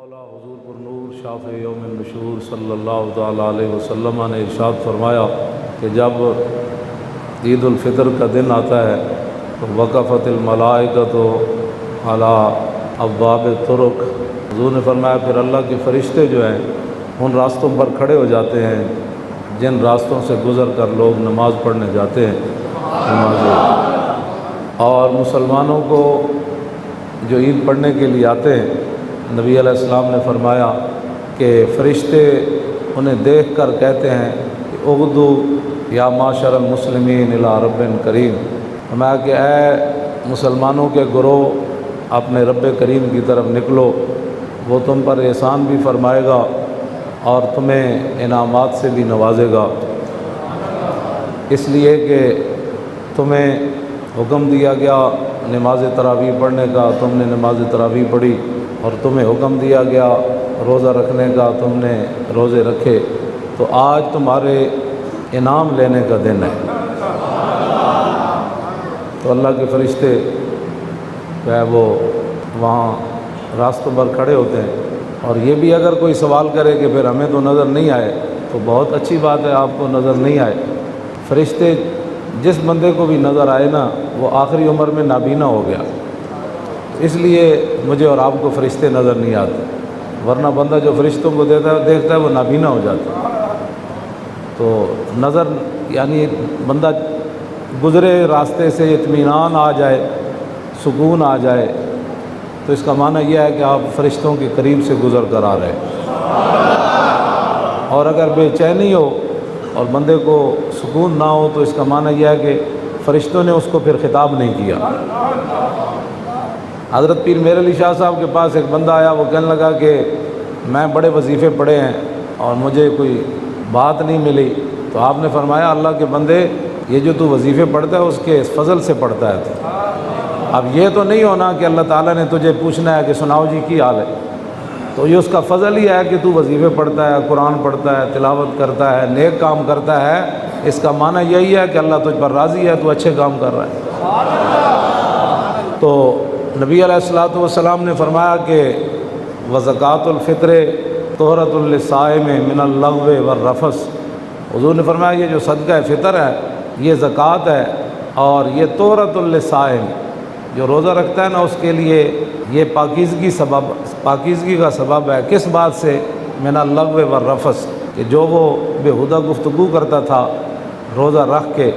مولا حضور پر نور شافع یوم النشور صلی اللہ تعالیٰ علیہ وسلم نے ارشاد فرمایا کہ جب عید الفطر کا دن آتا ہے تو وقفت الملائکۃ علی ابواب الطرق، حضور نے فرمایا پھر اللہ کے فرشتے جو ہیں ان راستوں پر کھڑے ہو جاتے ہیں جن راستوں سے گزر کر لوگ نماز پڑھنے جاتے ہیں۔ اور مسلمانوں کو جو عید پڑھنے کے لیے آتے ہیں، نبی علیہ السلام نے فرمایا کہ فرشتے انہیں دیکھ کر کہتے ہیں کہ اغدو یا معاشر المسلمین الی رب کریم، فرمایا کہ اے مسلمانوں کے گروہ اپنے رب کریم کی طرف نکلو، وہ تم پر احسان بھی فرمائے گا اور تمہیں انعامات سے بھی نوازے گا، اس لیے کہ تمہیں حکم دیا گیا نماز تراویح پڑھنے کا، تم نے نماز تراویح پڑھی، اور تمہیں حکم دیا گیا روزہ رکھنے کا، تم نے روزے رکھے، تو آج تمہارے انعام لینے کا دن ہے۔ تو اللہ کے فرشتے وہ وہاں راستوں پر کھڑے ہوتے ہیں، اور یہ بھی اگر کوئی سوال کرے کہ پھر ہمیں تو نظر نہیں آئے، تو بہت اچھی بات ہے آپ کو نظر نہیں آئے۔ فرشتے جس بندے کو بھی نظر آئے نا، وہ آخری عمر میں نابینا ہو گیا، اس لیے مجھے اور آپ کو فرشتے نظر نہیں آتے، ورنہ بندہ جو فرشتوں کو دیکھتا ہے وہ نابینا ہو جاتا ہے۔ تو نظر یعنی بندہ گزرے راستے سے اطمینان آ جائے، سکون آ جائے، تو اس کا معنی یہ ہے کہ آپ فرشتوں کے قریب سے گزر کر آ رہے ہیں۔ اور اگر بے چینی ہو اور بندے کو سکون نہ ہو، تو اس کا معنی یہ ہے کہ فرشتوں نے اس کو پھر خطاب نہیں کیا۔ حضرت پیر میر علی شاہ صاحب کے پاس ایک بندہ آیا، وہ کہنے لگا کہ میں بڑے وظیفے پڑھے ہیں اور مجھے کوئی بات نہیں ملی، تو آپ نے فرمایا اللہ کے بندے، یہ جو تو وظیفے پڑھتا ہے اس کے فضل سے پڑھتا ہے تو اب یہ تو نہیں ہونا کہ اللہ تعالیٰ نے تجھے پوچھنا ہے کہ سناؤ جی کی حال ہے، تو یہ اس کا فضل ہی ہے کہ تو وظیفے پڑھتا ہے، قرآن پڑھتا ہے، تلاوت کرتا ہے، نیک کام کرتا ہے، اس کا معنی یہی ہے کہ اللہ تجھ پر راضی ہے، تو اچھے کام کر رہا ہے۔ تو نبی علیہ الصلوۃ والسلام نے فرمایا کہ وزکوٰۃ الفطر طہرۃ للصائم من اللغو والرفث، حضور نے فرمایا یہ جو صدقہ فطر ہے یہ زکوٰۃ ہے، اور یہ طہرۃ للصائم، جو روزہ رکھتا ہے نا اس کے لیے یہ پاکیزگی کا سبب ہے۔ کس بات سے؟ من اللغو والرفث، کہ جو وہ بےہودہ گفتگو کرتا تھا روزہ رکھ کے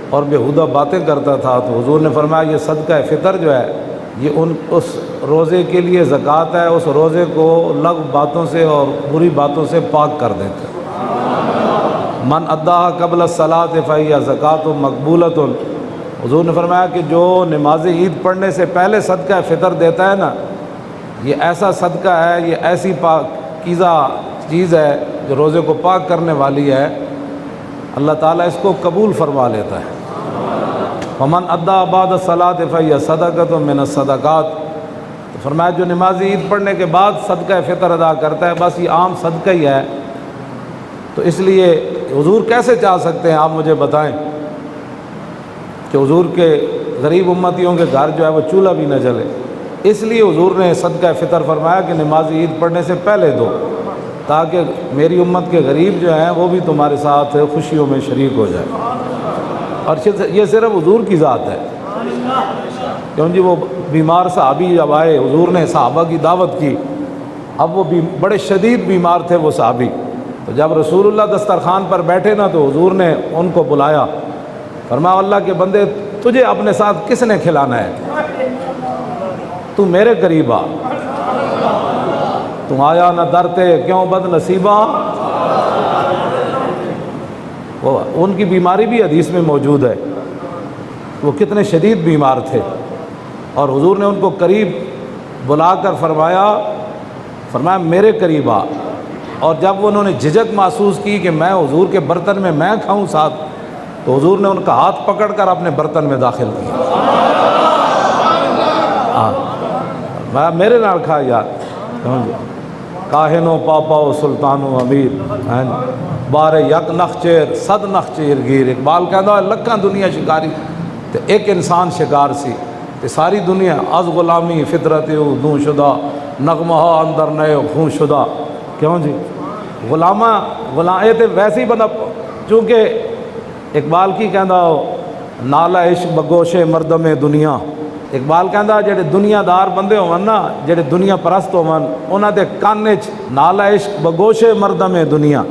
اور بےہودہ باتیں کرتا تھا، تو حضور نے فرمایا یہ صدقہ فطر جو ہے یہ اس روزے کے لیے زکوٰۃ ہے، اس روزے کو لغو باتوں سے اور بری باتوں سے پاک کر دیتا ہے۔ من اداها قبل الصلاۃ فہی زکوٰۃ مقبولۃ، حضور نے فرمایا کہ جو نماز عید پڑھنے سے پہلے صدقہ فطر دیتا ہے نا، یہ ایسا صدقہ ہے، یہ ایسی پاکیزہ چیز ہے جو روزے کو پاک کرنے والی ہے، اللہ تعالیٰ اس کو قبول فرما لیتا ہے۔ ومن ادا بعد الصلاۃ فہی صدقۃ من الصدقات، تو فرمایا جو نماز عید پڑھنے کے بعد صدقہ فطر ادا کرتا ہے، بس یہ عام صدقہ ہی ہے۔ تو اس لیے حضور کیسے چاہ سکتے ہیں آپ مجھے بتائیں کہ حضور کے غریب امتیوں کے گھر جو ہے وہ چولہا بھی نہ جلے، اس لیے حضور نے صدقہ فطر فرمایا کہ نماز عید پڑھنے سے پہلے دو، تاکہ میری امت کے غریب جو ہیں وہ بھی تمہارے ساتھ خوشیوں میں شریک ہو جائے۔ اور یہ صرف حضور کی ذات ہے، کیونکہ وہ بیمار صحابی جب آئے، حضور نے صحابہ کی دعوت کی، اب وہ بڑے شدید بیمار تھے وہ صحابی، تو جب رسول اللہ دسترخوان پر بیٹھے نا تو حضور نے ان کو بلایا، فرمایا اللہ کے بندے تجھے اپنے ساتھ کس نے کھلانا ہے، تو میرے قریب آ، تم آیا نہ درتے کیوں بد نصیبہ۔ وہ ان کی بیماری بھی حدیث میں موجود ہے، وہ کتنے شدید بیمار تھے، اور حضور نے ان کو قریب بلا کر فرمایا میرے قریب آ، اور جب انہوں نے جھجک محسوس کی کہ میں حضور کے برتن میں میں کھاؤں ساتھ، تو حضور نے ان کا ہاتھ پکڑ کر اپنے برتن میں داخل کیا، میں میرے نال کھا یار، کاہن و پاپا و سلطان و امیر، بارے یک نخچیر صد نخچیر گیر، اقبال کہتا ہے لکھاں دنیا شکاری تو ایک انسان شکار سی، تے ساری دنیا از غلامی فطرت دوں شدہ نغمہ اندر نئے خون شدہ. کیوں جی غلام یہ تو ویسے ہی بندہ, چونکہ اقبال کی کہندا ہو نالا عشق بگوش مردم دنیا. اقبال کہندا جڑے دنیا دار بندے ہون نا, جڑے دنیا پرست ہون, انہاں دے کان وچ نالا عشق بگوش مردم دنیا.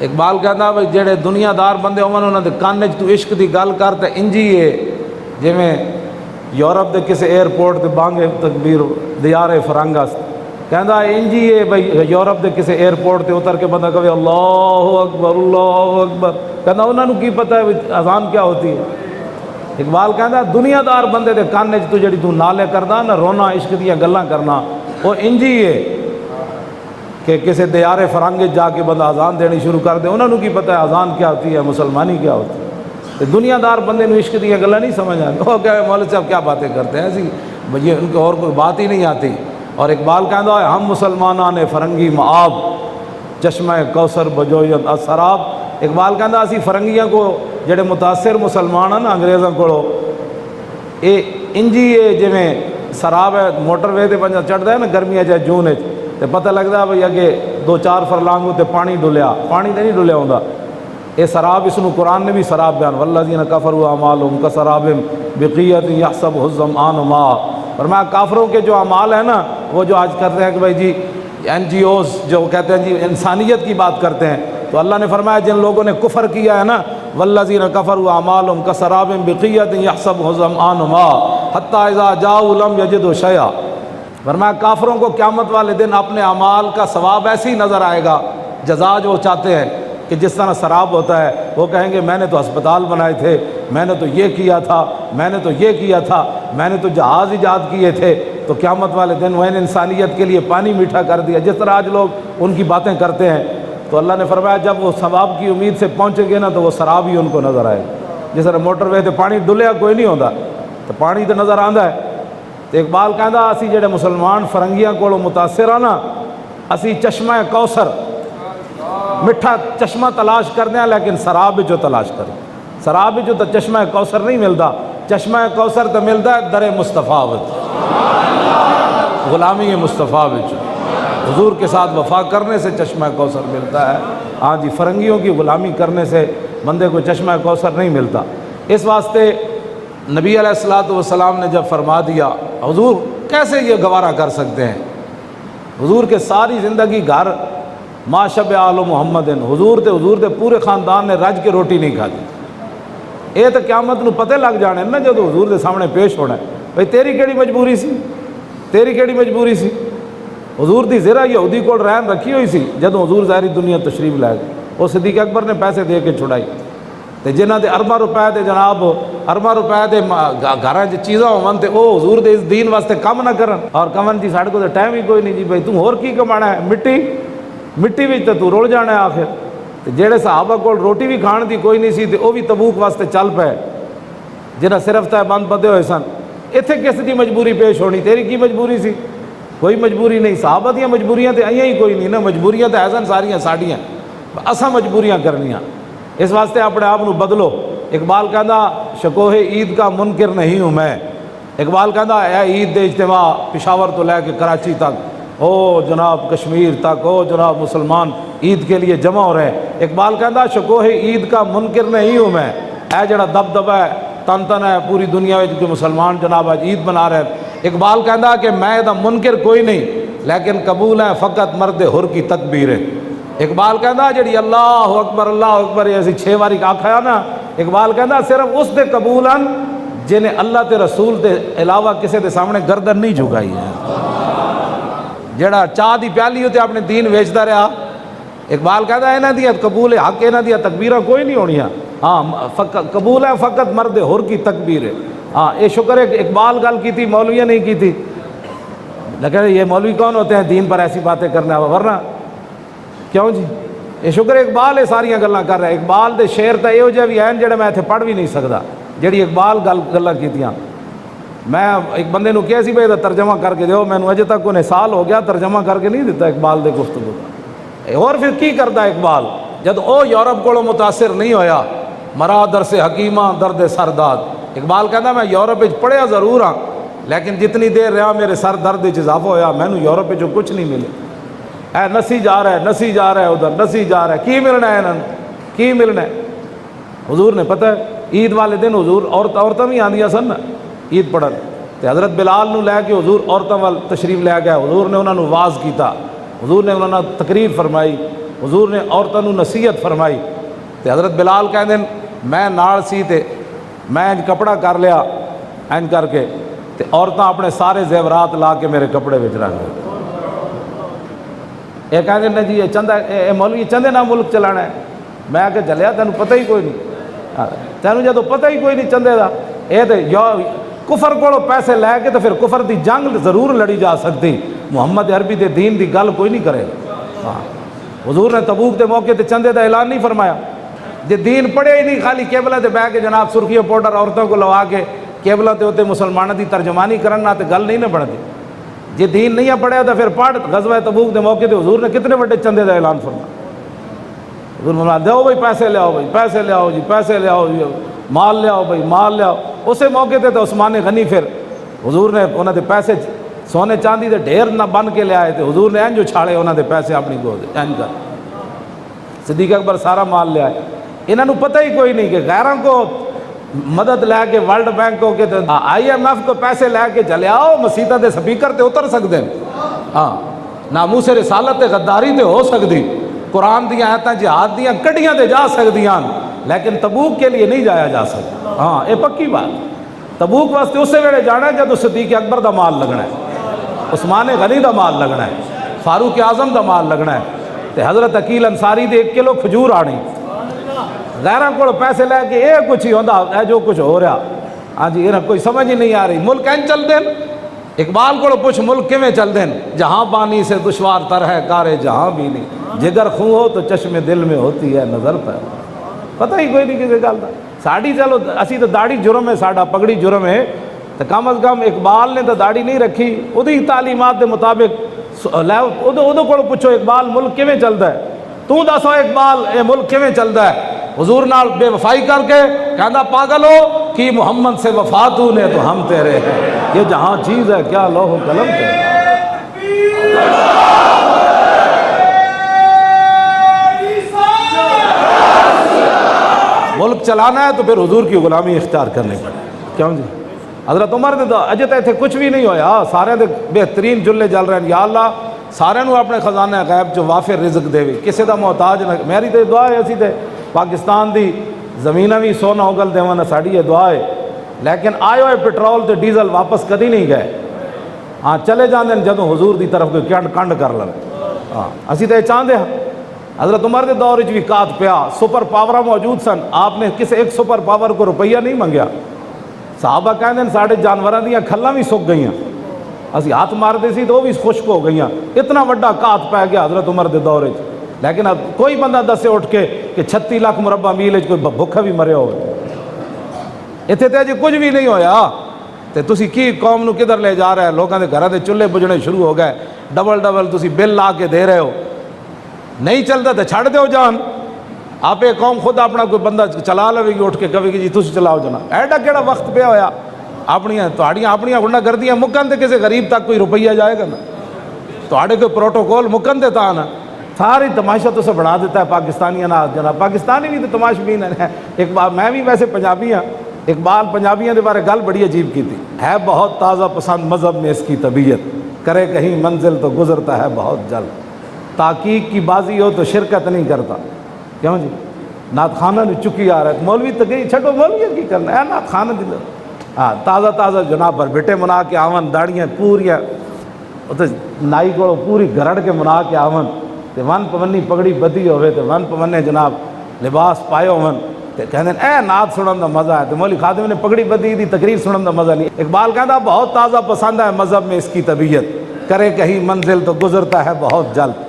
اقبال کہندا بھئی جڑے دنیا دار بندے ہون انہاں دے کان وچ تو عشق دی گل کر تے انجی ہے جویں یورپ دے کسے ایئرپورٹ تے بانگے تکبیر دیار فرنگس. کہندا انجی ہے بھئی یورپ دے کسے ایئرپورٹ تے اتر کے بندہ کہے اللہ اکبر اللہ اکبر. کہندا انہاں نوں کی پتہ ہے اذان کیا ہوتی ہے. اقبال کہندا دنیا دار بندے دے کان وچ تو جڑی تو نالے کردا نا, رونا عشق دیاں گلاں کرنا, وہ انجی ہے کہ کسے دیار فرنگ جا کے بندہ اذان دینی شروع کر دے. انہاں نوں کی پتہ ہے اذان کیا ہوتی ہے, مسلمانی کیا ہوتی ہے. دنیا دار بندے نوں عشق دیاں گلاں نہیں سمجھ آتی. وہ کہے مولوی صاحب کیا باتیں کرتے ہیں ایسی, یہ ان کو اور کوئی بات ہی نہیں آتی. اور اقبال کہندا ہے ہم مسلماناں نے فرنگی معاب چشمہ کوثر بجویت اسراب. اقبال کہندا اسی فرنگیاں کو جڑے متاثر مسلمان ہیں نا انگریزاں کولو, اے انجی ہے جویں سراب ہے موٹر وے تے بندہ چڑھدا ہے نا گرمیاں چ جون وچ تے پتہ لگدا بھئی اگے 2-4 فرلانگ تے پانی ڈلیا, پانی تے نہیں ڈلیا ہوندا. اے سراب اس نو قرآن نے بھی سراب بیان والذین کفروا اعمالهم کسراب بقیۃ یحسبہ الظمآن ماء. فرمایا کافروں کے جو اعمال ہیں نا, وہ جو آج کرتے ہیں کہ بھائی جی این جی اوز جو کہتے ہیں جی انسانیت کی بات کرتے ہیں, تو اللہ نے فرمایا جن لوگوں نے کفر کیا ہے نا والذین کفروا اعمالهم کسراب بقیۃ یحسبہ الظمآن ماء حتی اذا جاءوا لم یجدوا شیئا. فرمایا کافروں کو قیامت والے دن اپنے اعمال کا ثواب ایسے ہی نظر آئے گا, جزا جو چاہتے ہیں کہ جس طرح سراب ہوتا ہے. وہ کہیں گے میں نے تو ہسپتال بنائے تھے, میں نے تو یہ کیا تھا, میں نے تو یہ کیا تھا, میں نے تو جہاز ایجاد کیے تھے. تو قیامت والے دن وہ انسانیت کے لیے پانی میٹھا کر دیا, جس طرح آج لوگ ان کی باتیں کرتے ہیں. تو اللہ نے فرمایا جب وہ ثواب کی امید سے پہنچیں گے نا تو وہ سراب ہی ان کو نظر آئے گا. جس طرح موٹر وے تے پانی ڈلیا کوئی نہیں ہوتا, تو پانی تو نظر آندا ہے. تو اقبال کہندا اسی جڑے مسلمان فرنگیاں کولوں متاثر ہیں نا, اسی چشمہ کوثر میٹھا چشمہ تلاش کرتے ہیں, لیکن سراب جو تلاش کریں. سراب جو تو چشمہ کوثر نہیں ملتا, چشمہ کوثر تو ملتا ہے در مصطفیٰ وچ, غلامی مصطفیٰ وچ حضور کے ساتھ وفا کرنے سے چشمہ کوثر ملتا ہے. ہاں جی فرنگیوں کی غلامی کرنے سے بندے کو چشمہ کوثر نہیں ملتا. اس واسطے نبی علیہ الصلوۃ والسلام نے جب فرما دیا, حضور کیسے یہ گوارا کر سکتے ہیں, حضور کے ساری زندگی گھر ما شب آل محمد, حضور تے پورے خاندان نے رج کے روٹی نہیں کھاتی. یہ تو قیامت نو پتہ لگ جانے نا جب حضور دے سامنے پیش ہونا ہے, بھئی تیری کیڑی مجبوری سی, تیری کیڑی مجبوری سی. حضور دی زرہ یہودی کول رہن رکھی ہوئی سی جدوں حضور ظاہری دنیا تشریف لائے گئے. وہ صدیق اکبر نے پیسے دے کے چھڑائی, تے جنہاں دے ارباں روپے دے جناب ارباں روپے دے گھراں چ چیزاں ہون تے او حضور دے اس دین واسطے کم نہ کرن. اور کمن جی ساڈے کول تے ٹائم ہی کوئی نہیں جی, بھئی تو ہور کی کمانا ہے, مٹی وچ تے تو رول جانا ہے آخر. تے جڑے صحابہ کول روٹی بھی کھان دی کوئی نہیں سی تے او بھی تبوک واسطے چل پئے, جنہاں صرف تے بند بدے ہوئے سن. ایتھے کس دی مجبوری پیش ہونی, تیری کی مجبوری سی, کوئی مجبوری نہیں. صحابہ دیاں مجبوریاں تے آئیاں ہی کوئی نہیں نا, مجبوریاں تے ایسن ساریاں ساڈیاں, اساں مجبوریاں کرنیاں. اس واسطے اپنے آپ نو بدلو. اقبال کہندا شکوہ عید کا منکر نہیں ہوں میں. اقبال کہندا اے عید دے اجتماع پشاور تو لے کے کراچی تک, او جناب کشمیر تک, او جناب مسلمان عید کے لیے جمع ہو رہے ہیں. اقبال کہندا شکوہ عید کا منکر نہیں ہوں میں. اے جڑا دبدبہ ہے تن تن ہے پوری دنیا میں جو مسلمان جناب آج عید منا رہے ہیں. اقبال کہندا کہ میں دا منکر کوئی نہیں, لیکن قبول ہے فقط مرد حر کی تکبیر ہے. اقبال کہندا جڑی اللہ اکبر ایسی 6 باری آکھیا نا, اقبال کہندا صرف اس دے قبول ہیں جنہیں اللہ تے رسول تے علاوہ کسے دے سامنے گردن نہیں جھکائی ہے. جڑا چاہ دی پیالی ہوتے اپنے دین ویچدا رہا, اقبال کہندا انہاں دی قبول حق, انہاں دی تکبیراں کوئی نہیں ہونیاں. ہاں قبول ہے فقط مرد حر کی تکبیر ہے. ہاں یہ شکر ہے کہ اقبال گل کی تھی, مولویہ نہیں کی تھی. لیکن یہ مولوی کون ہوتے ہیں دین پر ایسی باتیں کرنے, ورنہ کیوں جی یہ شکر اقبال یہ ساریاں گلاں کر رہا ہے. اقبال دے شعر تے یہو جہے بھی ہیں جڑے میں اتنے پڑھ بھی نہیں سکتا, جڑی اقبال گلاں کیتیاں. میں ایک بندے نو کہیا سی بھائی ترجمہ کر کے دیو, میں اجے تک انہیں سال ہو گیا ترجمہ کر کے نہیں دیتا اقبال دے گفتگو کا. اور پھر کی کرتا ہے اقبال, جد او یورپ کو متاثر نہیں ہویا, مرا درس حکیمہ درد سرداد. اقبال کہتا میں یورپ وچ پڑھیا ضرور ہاں, لیکن جتنی دیر رہا میرے سر درد اضافہ ہویا، میں نے یورپ جو کچھ نہیں ملے، اے نسی جا رہا ہے، نسی جا رہا ہے، ادھر نسی جا رہا ہے، کی ملنا ہے انہوں نے، کی ملنا ہے؟ حضور نے پتہ ہے عید والے دن حضور عورتیں بھی آندیاں سن نا عید پڑھن، تے حضرت بلال نو لے کے حضور عورتوں وال تشریف لے گیا، حضور نے انہوں نے واز کیتا، حضور نے انہوں نے تقریر فرمائی، حضور نے عورتوں نو نصیحت فرمائی، تے حضرت بلال کہندے میں نال سی تے میں انج کپڑا کر لیا انج کر کے، تے عورتیں اپنے سارے زیورات لا کے میرے کپڑے وچ رکھ دے، یہ کہندے نے جی یہ چندہ اے مولوی چندے نہ ملک چلانا ہے، میں آ کے چلیا تینوں پتہ ہی کوئی نہیں، تینوں جدو پتہ ہی کوئی نہیں چندے دا، یہ تو کفر کو پیسے لے کے تو پھر کفر دی جنگ ضرور لڑی جا سکتی، محمد عربی دے دین دی گل کوئی نہیں کرے گا۔ حضور نے تبوک دے موقع تے چندے دا اعلان نہیں فرمایا، جے دین پڑھے ہی نہیں خالی کیبلہ تے بہ کے جناب سرخی پاؤڈر عورتوں کو لوا کے کیبلہ تے ہوتے مسلمانوں دی ترجمانی کرنا تے گل نہیں نہ بڑھتی، جے دین نہیں پڑھیا تو پھر پڑھ غزوہ تبوک دے موقع تے حضور نے کتنے بڑے چندے دا اعلان فرمایا، حضور نے فرمایا دیو بھائی پیسے لے آؤ، بھائی پیسے لے آؤ جی، پیسے لے آؤ جی، مال لے آؤ بھائی، مال لے آؤ۔ اسے موقع تے تو عثمان غنی پھر حضور نے انہوں دے پیسے سونے چاندی دے ڈھیر نہ بن کے لے آئے تھے، حضور نے انجو چھاڑے انہوں دے پیسے اپنی گود انج کر، صدیق اکبر سارا مال لے آئے، انہوں نے پتہ ہی کوئی نہیں کہ غیروں کو مدد لے کے ورلڈ بینک کو کہ آئی ایم ایف کو پیسے لے کے چلے آؤ، مسیطہ دے سپیکر تے اتر سکتے ہیں، ہاں ناموس رسالت تے غداری تے ہو سکتی، قرآن دیا آیتاں جہاد دیا کڈیاں تے جا سکدیاں، لیکن تبوک کے لیے نہیں جایا جا سکتا، ہاں یہ پکی بات، تبوک واسطے اسے ویلے جانا ہے جب صدیق اکبر دا مال لگنا ہے، عثمان غنی دا مال لگنا ہے، فاروق اعظم دا مال لگنا ہے، تے حضرت عقیل انصاری دے 1 کلو کھجور آنی، غیرہ کو پیسے لے کے یہ کچھ ہی ہوندہ ہے جو کچھ ہو رہا، ہاں جی یہ کوئی سمجھ ہی نہیں آ رہی، ملک این چل دیں، اقبال کو پوچھ ملک کیویں چل دیں، جہاں پانی سے دشوار تر ہے کارے جہاں بھی نہیں، جگر خوں ہو تو چشم دل میں ہوتی ہے نظر پر، پتہ ہی کوئی نہیں کسی گل دا، ساڑی چلو اسی تو داڑھی جرم ہے، ساڑا پگڑی جرم ہے، تو کم از کم اقبال نے تو داڑھی نہیں رکھی، ادھی تعلیمات دے مطابق ادھو کو پوچھو اقبال ملک کیویں چلتا ہے، تو دسو اقبال اے ملک کیویں چلتا ہے، حضور نال بے وفائی کر کے کہندا پاگل ہو کہ محمد سے وفا تو نے تو ہم تیرے ہیں، یہ جہاں چیز ہے کیا لوح و قلم تیرے، ملک چلانا ہے تو پھر حضور کی غلامی اختیار کرنی پڑے، کیوں جی حضرت عمر دے اجے تے کچھ بھی نہیں ہویا، سارے دے بہترین جلے جل رہے ہیں، یا اللہ سارے نو اپنے خزانہ غیب جو وافر رزق دے کسی دا محتاج نہ، میری تے دعا ہے اسی تے پاکستان دی زمینہ بھی سونا اگل دیوانا ساڑی یہ دعا ہے، لیکن آئے ہوئے پیٹرول تے ڈیزل واپس کدی نہیں گئے، ہاں چلے جاندے جدوں حضور دی طرف کوئی کنڈ کر لن، ہاں اسی تے چاہتے ہیں حضرت عمر دے دور بھی کات پیا، سپر پاورہ موجود سن، آپ نے کسی ایک سپر پاور کو روپیہ نہیں منگیا، صحابہ کہندے ہیں ساڑھے جانوراں دیاں کھلاں بھی سک گئیاں، اسی ہاتھ مار دے سی تو وہ بھی خشک ہو گئیاں، اتنا وڈا کات پہ گیا حضرت عمر دے دور، لیکن اب کوئی بندہ دسے اٹھ کے کہ 36 لاکھ مربع میل کوئی بھوکھا بھی مرے ہوئے، اتنے تے جی کچھ بھی نہیں ہویا، تے تسی کی قوم نو کدھر لے جا رہے ہیں، لوگوں دے گھراں دے چولہے بجنے شروع ہو گئے، ڈبل تسی بل لا کے دے رہے ہو، نہیں چلتا تو چھڑ دیو جان، آپ ایک قوم خود اپنا کوئی بندہ چلا لے گی اٹھ کے کہے گی جی تسی چلاؤ جناب، ایڈا کیڑا وقت پہ ہویا، اپنیاں گنڈا گردیاں مکن تے کسی غریب تک کوئی روپیہ جائے گا نا، تواڈے کوئی پروٹوکول مکن دے تا نا، ساری تماشا تو سے بنا دیتا ہے پاکستانیاں نال جناب، پاکستانی بھی تو تماشبین ہیں، ایک بار میں بھی ویسے پنجابی ہاں، اقبال پنجابیاں دے بارے گل بڑی عجیب کی تھی، ہے بہت تازہ پسند مذہب میں اس کی طبیعت، کرے کہیں منزل تو گزرتا ہے بہت جلد، تحقیق کی بازی ہو تو شرکت نہیں کرتا، کیوں جی نعت خانہ نے چکی آ رہا ہے، مولوی تو گئی چھٹو مولوی کی کرنا ہے، نعت خانہ دل، ہاں تازہ جناب پر بیٹے منا کے آون، داڑیاں پوریاں نائی کو پوری گرڑ کے منا کے آون، تے ون پونی پگڑی بدھی ہوئے تے ون پونے جناب لباس پائے ہون، تے کہندے اے نعت سنن دا مزہ ہے، تے مولوی خادم نے پگڑی بدھی دی تقریر سنن دا مزہ نہیں، اقبال کہندا بہت تازہ پسند ہے مذہب میں اس کی طبیعت، کرے کہیں منزل تو گزرتا ہے بہت جلد،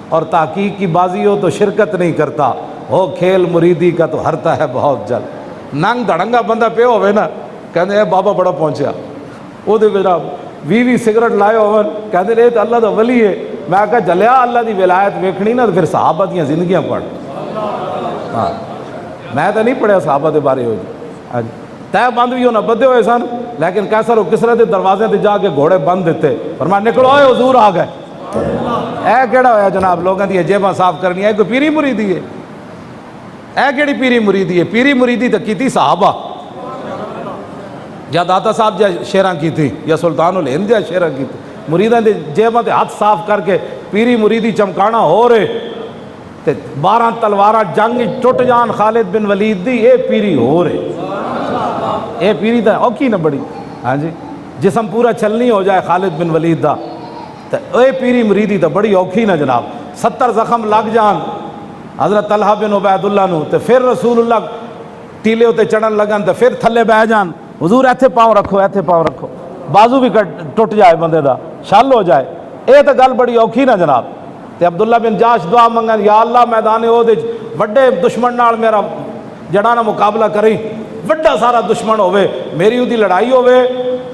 اور تحقیق کی بازی ہو تو شرکت نہیں کرتا، ہو کھیل مریدی کا تو ہرتا ہے بہت جلد، ننگ دھڑنگا بندہ پہ ہوئے نا، کہندے اے بابا بڑا پہنچیا، وہ دے جناب 20 سگریٹ لائے ہون، کہندے رہے تو اللہ دا ولی ہے، میں کہا جلیا اللہ دی ولایت ویکھنی نا، پھر صحابہ دیاں زندگیاں پڑھ، ہاں میں تو نہیں پڑھیا صحابہ دے بارے ہو جی، طے بند بھی ہونا بدے ہوئے سن، لیکن کیسر و کسرا دے دروازے تے جا کے گھوڑے بند دیتے، فرمایا نکلو اے حضور آ گئے۔ اے کیڑا ہویا جناب لوگوں دی جیباں صاف کرنی ہے، کوئی پیری مریدی ہے؟ اے کیڑی پیری مریدی ہے؟ پیری مریدی تو کیتی صحابہ، یا داتا صاحب جا شیراں کیتی، یا سلطان الہند جا شیراں کیتی، مریداں دے جیباں تے ہاتھ صاف کر کے پیری مریدی چمکانا ہو رہے تے 12 تلواراں جنگ ٹوٹ جان خالد بن ولید دی، اے پیری ہو رہے، اے پیری تا اوکھی نہ بڑی، ہاں جی جسم پورا چلنی ہو جائے خالد بن ولید دا تے اے پیری مریدی تا بڑی اوکھی نہ جناب۔ 70 زخم لگ جان حضرت طلحہ بن عبید اللہ نو تے پھر رسول اللہ ٹیلے ہوتے چڑھن لگن تے پھر تھلے بہ جان، حضور ایتھے پاؤں رکھو، ایتھے پاؤں رکھو، بازو بھی ٹوٹ جائے بندے دا، شل ہو جائے، اے تو گل بڑی اوکھی نہ جناب۔ تے عبداللہ بن جاش دعا منگن، یا اللہ میدان احد وچ وڈے دشمن نال میرا جڑا نہ مقابلہ کری، وڈا سارا دشمن ہوئے، میری اودی لڑائی ہوئے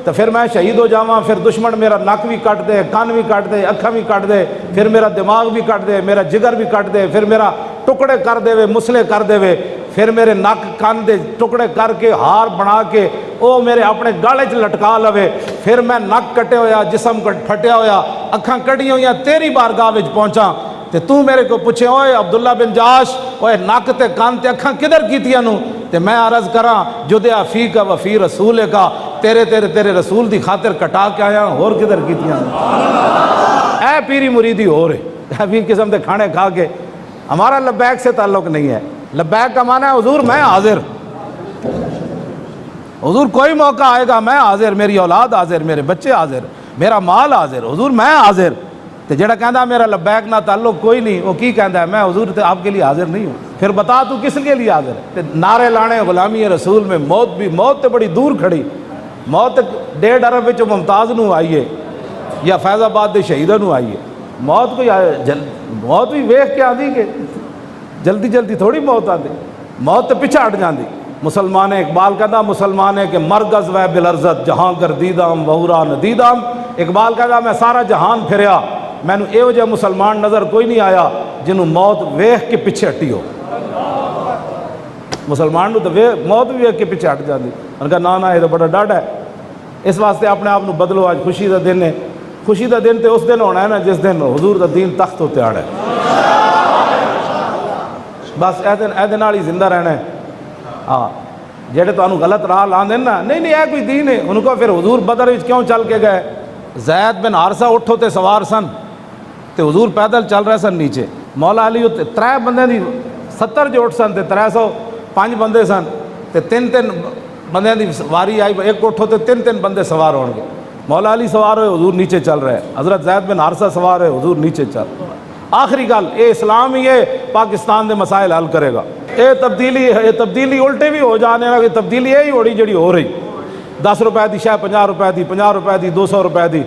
تو پھر میں شہید ہو جاواں، پھر دشمن میرا نک بھی کٹ دے، کان بھی کٹ دے، اکھاں بھی کٹ دے، پھر میرا دماغ بھی کٹ دے، میرا جگر بھی کٹ دے، پھر میرا ٹکڑے کر دے وے، مسلے کر دے وے، پھر میرے نک کان دے ٹکڑے کر کے ہار بنا کے او میرے اپنے گالے چ لٹکا لوے، پھر میں نک کٹے ہویا، جسم پھٹیا ہویا، اکھاں کٹی ہویاں تیری بارگاہ وچ پہنچاں تے تو میرے کو پوچھے اوئے عبداللہ بن جاش اوئے نک تے کان تے اکھاں کدھر کیتیاں نو، تے میں عرض کراں جدیا فیک و فی رسول کا، تیرے رسول دی خاطر کٹا کے آیا اور کدھر کیتیاں نو۔ اے پیری مریدی ہو رہے، ابھی قسم دے کھانے کھا کے، ہمارا لبیک سے تعلق نہیں ہے۔ لبیک کا معنی ہے حضور میں حاضر، حضور کوئی موقع آئے گا میں حاضر، میری اولاد حاضر، میرے بچے حاضر، میرا مال حاضر، حضور میں حاضر۔ تے جڑا کہندا میرا لبیک نہ تعلق کوئی نہیں، وہ کی کہندا ہے میں حضور تے آپ کے لیے حاضر نہیں ہوں، پھر بتا تو کس کے لیے حاضر ہے؟ تے نعرے لانے غلامی رسول میں موت بھی، موت تے بڑی دور کھڑی، موت 1.5 ارب وچ ممتاز نو آئیے یا فیض آباد دے شہیداں نو آئیے، موت کوئی موت بھی ویکھ کے آندی کہ جلدی جلدی تھوڑی موت آتی، موت تے پیچھے ہٹ جاندی۔ مسلمان اقبال کہتا مسلمان ہے کہ مرگز و بلرزت جہاں گردیدام وہورا ندیدام، اقبال کہتا میں سارا جہان پھریا، میں نے ایو جہ مسلمان نظر کوئی نہیں آیا جنہوں موت ویکھ کے پیچھے ہٹی ہو۔ مسلمان تو موت بھی ویکھ کے پیچھے ہٹ جاندی، انہوں نے کہا نا یہ تو بڑا ڈاڈا ہے، اس واسطے اپنے آپ کو بدلو، آج خوشی دا دن ہے، خوشی دا دن تو اس دن ہونا ہے نا جس دن حضور دا دین تخت ہوتے آڑا ہے، بس اے دن آڑی زندہ رہنا ہے۔ ہاں جیڑے تو انہوں غلط راہ لان دیں نا، نہیں نہیں اے کوئی دین ہے، انہوں کو پھر حضور بدر وچ کیوں چل کے گئے؟ زید بن حارثہ اٹھو تے سوار سن تے حضور پیدل چل رہے سن نیچے، مولا علی 3 بندے دی 70 جو اٹھ سن تے 305 بندے سن تے 3 بندے دی واری آئی، ایک اٹھو تے 3 بندے سوار ہون گے، مولا علی سوار ہوئے حضور نیچے چل رہے، حضرت زید بن حارثہ سوار ہوئے حضور نیچے چل رہے۔ آخری گل اے اسلام ہی ہے پاکستان دے مسائل حل کرے گا، اے تبدیلی الٹے بھی ہو جانے لگے، تبدیلی یہی ہو رہی جڑی ہو رہی، 10 روپے دی شاید 50 روپے دی، 50 روپے دی، 200 روپے دی،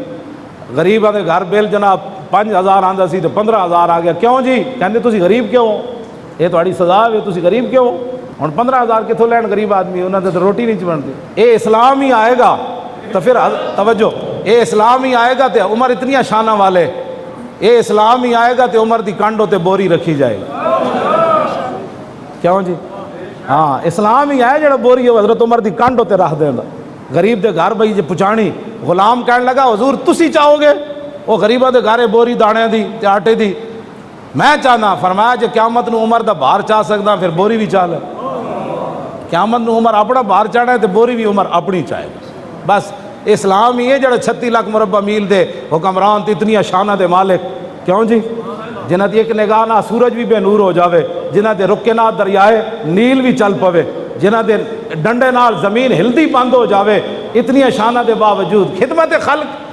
غریباں دے گھر بل جناب 5000 آندا سی تے 15000 آ گیا، کیوں جی؟ کہندے تسی غریب کیوں ہو؟ یہ تہاڈی سزا ہے، تسی غریب کیوں ہو؟ ہن 15000 کتھوں لین غریب آدمی، انہاں تے روٹی نہیں بنتی۔ اے اسلام ہی آئے گا تو پھر توجہ، اے اسلام ہی آئے گا تے عمر اتنی شانہ والے، اے اسلام ہی آئے گا تے عمر دی کنڈ تے بوری رکھی جائے گی، کیوں جی؟ ہاں اسلام ہی آئے جڑا بوری حضرت عمر دی کنڈ تے رکھ دیندا، غریب دے گھر بھئی جے پہنچانی، غلام کہن لگا حضور تسی چاہو گے وہ غریباں دے گھر بوری دانے دی تے آٹے دی، میں چاہنا، فرمایا جے قیامت نو عمر دا بھار چاہ سکدا پھر بوری بھی چاہ لے، قیامت نو عمر اپنا بھار چاہنا ہے تے بوری بھی عمر اپنی چاہے گا، بس اسلام ہی ہے جڑا 36 لاکھ مربع میل دے حکمران تے اتنی شانہ دے مالک، کیوں جی؟ جنہ دی ایک نگاہ نہ سورج بھی بے نور ہو جاوے، جنہ دے رکے نہ دریائے نیل بھی چل پوے، جنہ دے ڈنڈے نال زمین ہلدی بند ہو جاوے، اتنی شانہ دے باوجود خدمت خلق،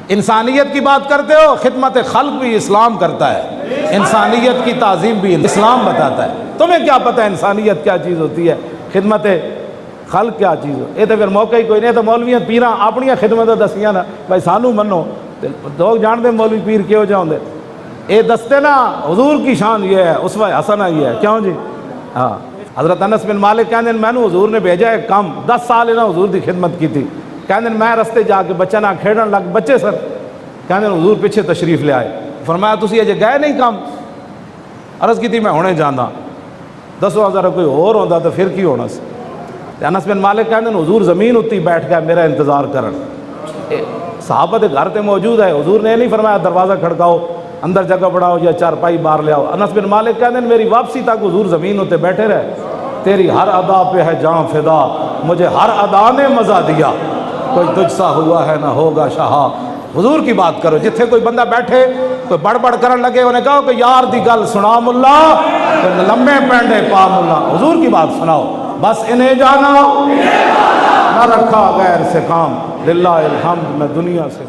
انسانیت کی بات کرتے ہو، خدمت خلق بھی اسلام کرتا ہے، انسانیت کی تعظیم بھی اسلام بتاتا ہے۔ تمہیں کیا پتہ انسانیت کیا چیز ہوتی ہے، خدمت خلق کیا چیز ہو؟ یہ تو پھر موقع ہی کوئی نہیں، تو مولویاں پیراں اپنی خدمت دسیاں نا بھائی سانو منو، لوگ جان دے مولوی پیر کیوں جاؤں دے، اے دستے نا حضور کی شان یہ ہے، اسوہ حسنہ یہ ہے، کیوں جی؟ ہاں حضرت انس بن مالک کہندے میں نو حضور نے بھیجا ہے کم، 10 سال انہاں حضور دی خدمت کی تھی، کہندے میں رستے جا کے بچے نہ کھیڑن لگ، بچے سر کہندے حضور پیچھے تشریف لے آئے، فرمایا تسی اجے گئے نہیں کم؟ عرض کی تھی میں ہونے جانا، دسو اگر کوئی اور ہوندا تو پھر کی ہونا سی؟ انس بن مالک کہتے ہیں حضور زمین اتنی بیٹھ گیا میرا انتظار کرن. صحابہ دے گھر تے موجود ہے, حضور نے نہیں فرمایا دروازہ کھڑکاؤ اندر جگہ بڑھاؤ یا چارپائی باہر لے آؤ. انس بن مالک کہتے ہیں میری واپسی تک حضور زمین اتنے بیٹھے رہے. تیری ہر ادا پہ ہے جان فدا, مجھے ہر ادا نے مزہ دیا, کوئی تجھ سا ہوا ہے نہ ہوگا شہا. حضور کی بات کرو. جتھے کوئی بندہ بیٹھے کوئی بڑ بڑ کرن لگے انہیں کہو کہ یار دی گل سنا ملا, لمبے پینڈے پا ملا. حضور کی بات سناؤ, بس انہیں جانا نہ رکھا غیر سے کام. للہ الحمد, میں دنیا سے